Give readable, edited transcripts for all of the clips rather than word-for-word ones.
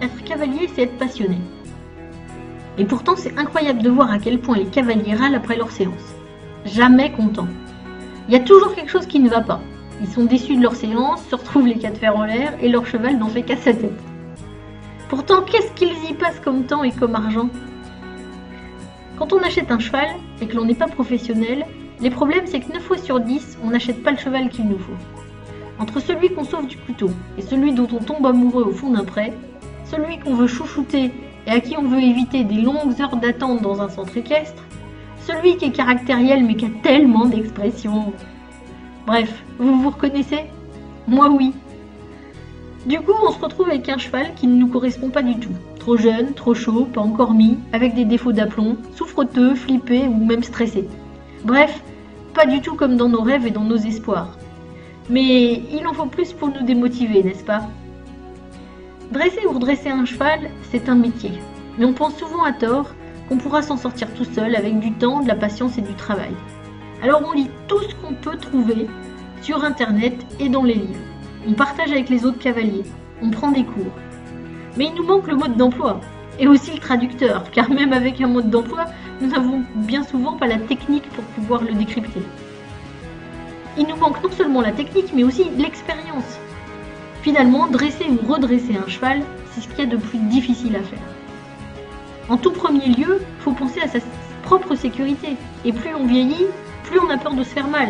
être cavalier, c'est être passionné. Et pourtant, c'est incroyable de voir à quel point les cavaliers râlent après leur séance. Jamais contents. Il y a toujours quelque chose qui ne va pas. Ils sont déçus de leur séance, se retrouvent les 4 fers en l'air et leur cheval n'en fait qu'à sa tête. Pourtant, qu'est-ce qu'ils y passent comme temps et comme argent? Quand on achète un cheval et que l'on n'est pas professionnel, les problèmes c'est que 9 fois sur 10, on n'achète pas le cheval qu'il nous faut. Entre celui qu'on sauve du couteau et celui dont on tombe amoureux au fond d'un pré, celui qu'on veut chouchouter et à qui on veut éviter des longues heures d'attente dans un centre équestre, celui qui est caractériel mais qui a tellement d'expressions. Bref, vous vous reconnaissez? Moi oui. Du coup, on se retrouve avec un cheval qui ne nous correspond pas du tout. Trop jeune, trop chaud, pas encore mis, avec des défauts d'aplomb, souffreteux, flippé ou même stressé. Bref, pas du tout comme dans nos rêves et dans nos espoirs. Mais il en faut plus pour nous démotiver, n'est-ce pas? Dresser ou redresser un cheval, c'est un métier. Mais on pense souvent à tort qu'on pourra s'en sortir tout seul avec du temps, de la patience et du travail. Alors on lit tout ce qu'on peut trouver sur internet et dans les livres. On partage avec les autres cavaliers, on prend des cours. Mais il nous manque le mode d'emploi, et aussi le traducteur, car même avec un mode d'emploi, nous n'avons bien souvent pas la technique pour pouvoir le décrypter. Il nous manque non seulement la technique, mais aussi l'expérience. Finalement, dresser ou redresser un cheval, c'est ce qu'il y a de plus difficile à faire. En tout premier lieu, il faut penser à sa propre sécurité, et plus on vieillit, plus on a peur de se faire mal.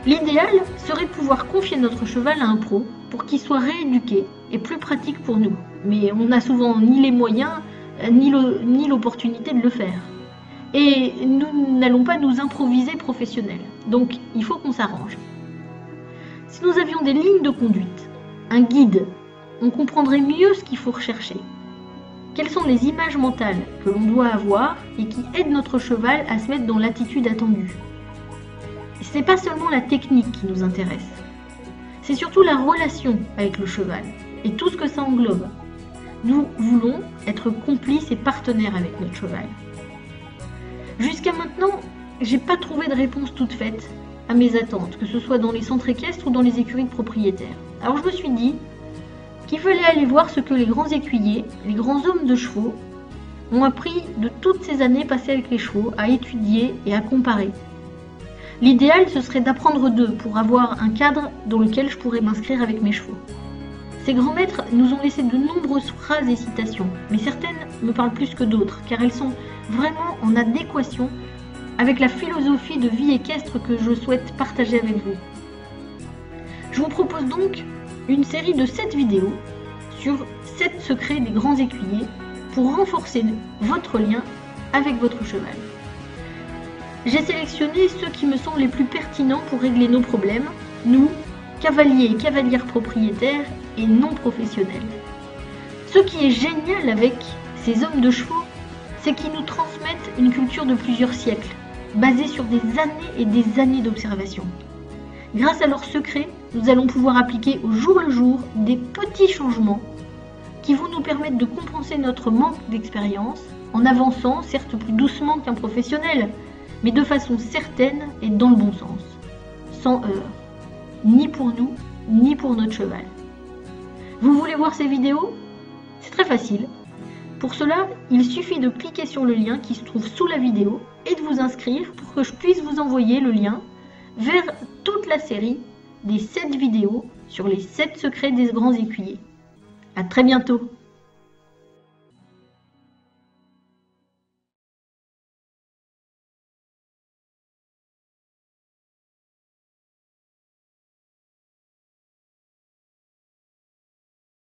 L'idéal serait de pouvoir confier notre cheval à un pro pour qu'il soit rééduqué et plus pratique pour nous. Mais on n'a souvent ni les moyens, ni l'opportunité de le faire. Et nous n'allons pas nous improviser professionnels. Donc il faut qu'on s'arrange. Si nous avions des lignes de conduite, un guide, on comprendrait mieux ce qu'il faut rechercher. Quelles sont les images mentales que l'on doit avoir et qui aident notre cheval à se mettre dans l'attitude attendue. Ce n'est pas seulement la technique qui nous intéresse, c'est surtout la relation avec le cheval et tout ce que ça englobe. Nous voulons être complices et partenaires avec notre cheval. Jusqu'à maintenant, j'ai pas trouvé de réponse toute faite à mes attentes, que ce soit dans les centres équestres ou dans les écuries de propriétaires. Alors je me suis dit qu'il fallait aller voir ce que les grands écuyers, les grands hommes de chevaux, ont appris de toutes ces années passées avec les chevaux, à étudier et à comparer. L'idéal, ce serait d'apprendre d'eux pour avoir un cadre dans lequel je pourrais m'inscrire avec mes chevaux. Ces grands maîtres nous ont laissé de nombreuses phrases et citations, mais certaines me parlent plus que d'autres, car elles sont vraiment en adéquation avec la philosophie de vie équestre que je souhaite partager avec vous. Je vous propose donc une série de 7 vidéos sur 7 secrets des grands écuyers pour renforcer votre lien avec votre cheval. J'ai sélectionné ceux qui me semblent les plus pertinents pour régler nos problèmes, nous, cavaliers et cavalières propriétaires et non professionnels. Ce qui est génial avec ces hommes de chevaux, c'est qu'ils nous transmettent une culture de plusieurs siècles, basée sur des années et des années d'observation. Grâce à leurs secrets, nous allons pouvoir appliquer au jour le jour des petits changements qui vont nous permettre de compenser notre manque d'expérience en avançant, certes plus doucement qu'un professionnel, mais de façon certaine et dans le bon sens, sans heurts, ni pour nous, ni pour notre cheval. Vous voulez voir ces vidéos? C'est très facile. Pour cela, il suffit de cliquer sur le lien qui se trouve sous la vidéo et de vous inscrire pour que je puisse vous envoyer le lien vers toute la série des 7 vidéos sur les 7 secrets des grands écuyers. À très bientôt!